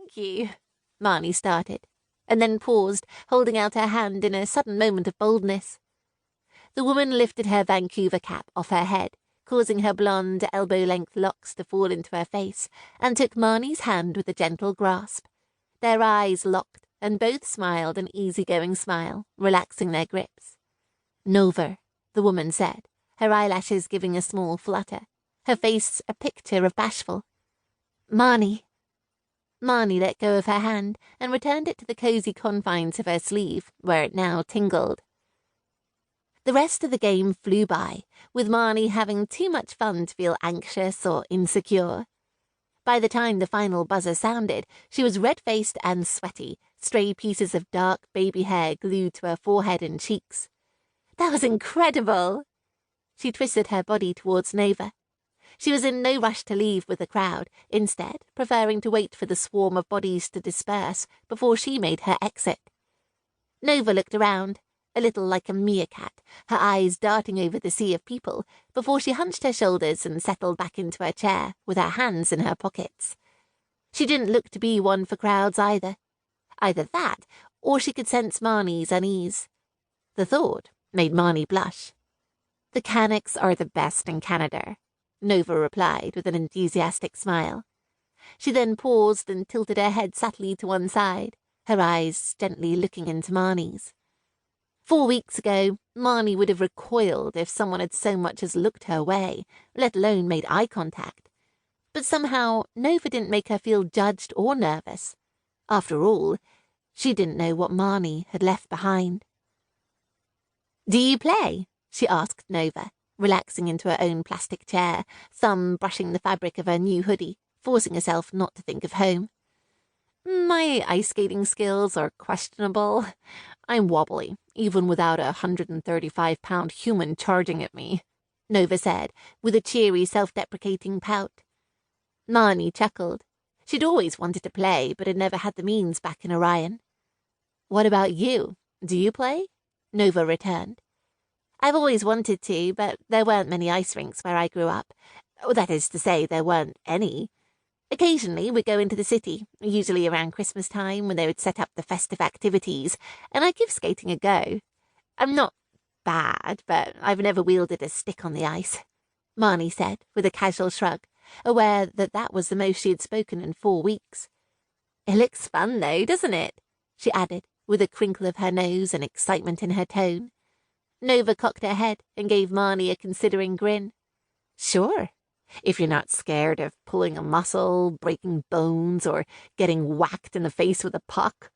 thank you, Marnie started, and then paused, holding out her hand in a sudden moment of boldness. The woman lifted her Vancouver cap off her head, causing her blonde, elbow-length locks to fall into her face, and took Marnie's hand with a gentle grasp. Their eyes locked, and both smiled an easy-going smile, relaxing their grips. "Nova," the woman said, her eyelashes giving a small flutter, her face a picture of bashful. "Marnie." Marnie let go of her hand and returned it to the cosy confines of her sleeve, where it now tingled. The rest of the game flew by, with Marnie having too much fun to feel anxious or insecure. By the time the final buzzer sounded, she was red-faced and sweaty, stray pieces of dark baby hair glued to her forehead and cheeks. "That was incredible!" She twisted her body towards Nova. She was in no rush to leave with the crowd, instead preferring to wait for the swarm of bodies to disperse before she made her exit. Nova looked around, a little like a meerkat, her eyes darting over the sea of people, before she hunched her shoulders and settled back into her chair with her hands in her pockets. She didn't look to be one for crowds either. Either that, or she could sense Marnie's unease. The thought made Marnie blush. "The Canucks are the best in Canada," Nova replied with an enthusiastic smile. She then paused and tilted her head subtly to one side, her eyes gently looking into Marnie's. 4 weeks ago, Marnie would have recoiled if someone had so much as looked her way, let alone made eye contact. But somehow, Nova didn't make her feel judged or nervous. After all, she didn't know what Marnie had left behind. "Do you play?" she asked Nova, relaxing into her own plastic chair, thumb brushing the fabric of her new hoodie, forcing herself not to think of home. "My ice skating skills are questionable. I'm wobbly, even without a 135-pound human charging at me," Nova said, with a cheery, self-deprecating pout. Marnie chuckled. She'd always wanted to play, but had never had the means back in Orion. "What about you? Do you play?" Nova returned. "I've always wanted to, but there weren't many ice rinks where I grew up. That is to say, there weren't any. Occasionally we'd go into the city, usually around Christmas time when they would set up the festive activities, and I'd give skating a go. I'm not bad, but I've never wielded a stick on the ice," Marnie said with a casual shrug, aware that that was the most she had spoken in 4 weeks. "It looks fun, though, doesn't it?" she added, with a crinkle of her nose and excitement in her tone. Nova cocked her head and gave Marnie a considering grin. "Sure. If you're not scared of pulling a muscle, breaking bones, or getting whacked in the face with a puck,"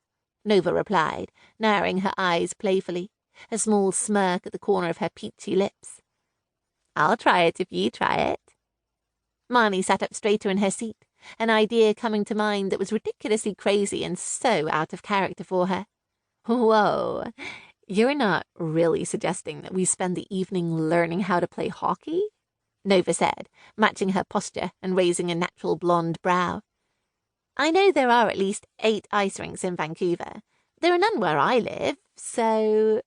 Nova replied, narrowing her eyes playfully, a small smirk at the corner of her peachy lips. "I'll try it if you try it." Marnie sat up straighter in her seat, an idea coming to mind that was ridiculously crazy and so out of character for her. "Whoa, you're not really suggesting that we spend the evening learning how to play hockey?" Nova said, matching her posture and raising a natural blonde brow. "I know there are at least 8 ice rinks in Vancouver. There are none where I live, so—"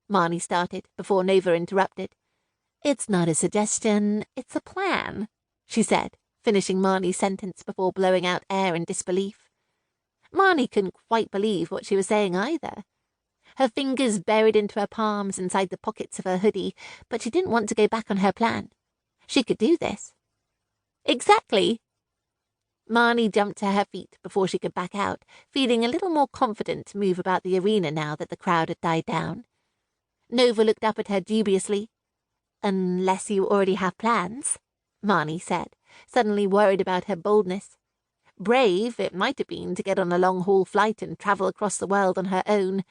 Marnie started before Nova interrupted. "It's not a suggestion, it's a plan," she said, finishing Marnie's sentence before blowing out air in disbelief. Marnie couldn't quite believe what she was saying either. Her fingers buried into her palms inside the pockets of her hoodie, but she didn't want to go back on her plan. She could do this. "Exactly." Marnie jumped to her feet before she could back out, feeling a little more confident to move about the arena now that the crowd had died down. Nova looked up at her dubiously. "Unless you already have plans," Marnie said, suddenly worried about her boldness. Brave it might have been to get on a long-haul flight and travel across the world on her own,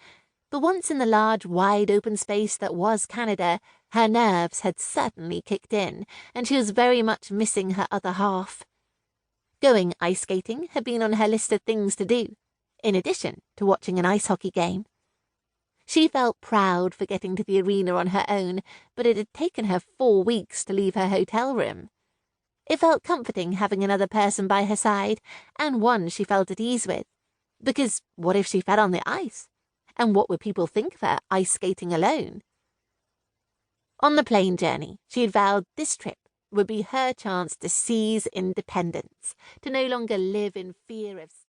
but once in the large, wide-open space that was Canada, her nerves had certainly kicked in, and she was very much missing her other half. Going ice skating had been on her list of things to do, in addition to watching an ice hockey game. She felt proud for getting to the arena on her own, but it had taken her 4 weeks to leave her hotel room. It felt comforting having another person by her side, and one she felt at ease with, because what if she fell on the ice? And what would people think of her ice skating alone? On the plane journey, she had vowed this trip would be her chance to seize independence, to no longer live in fear of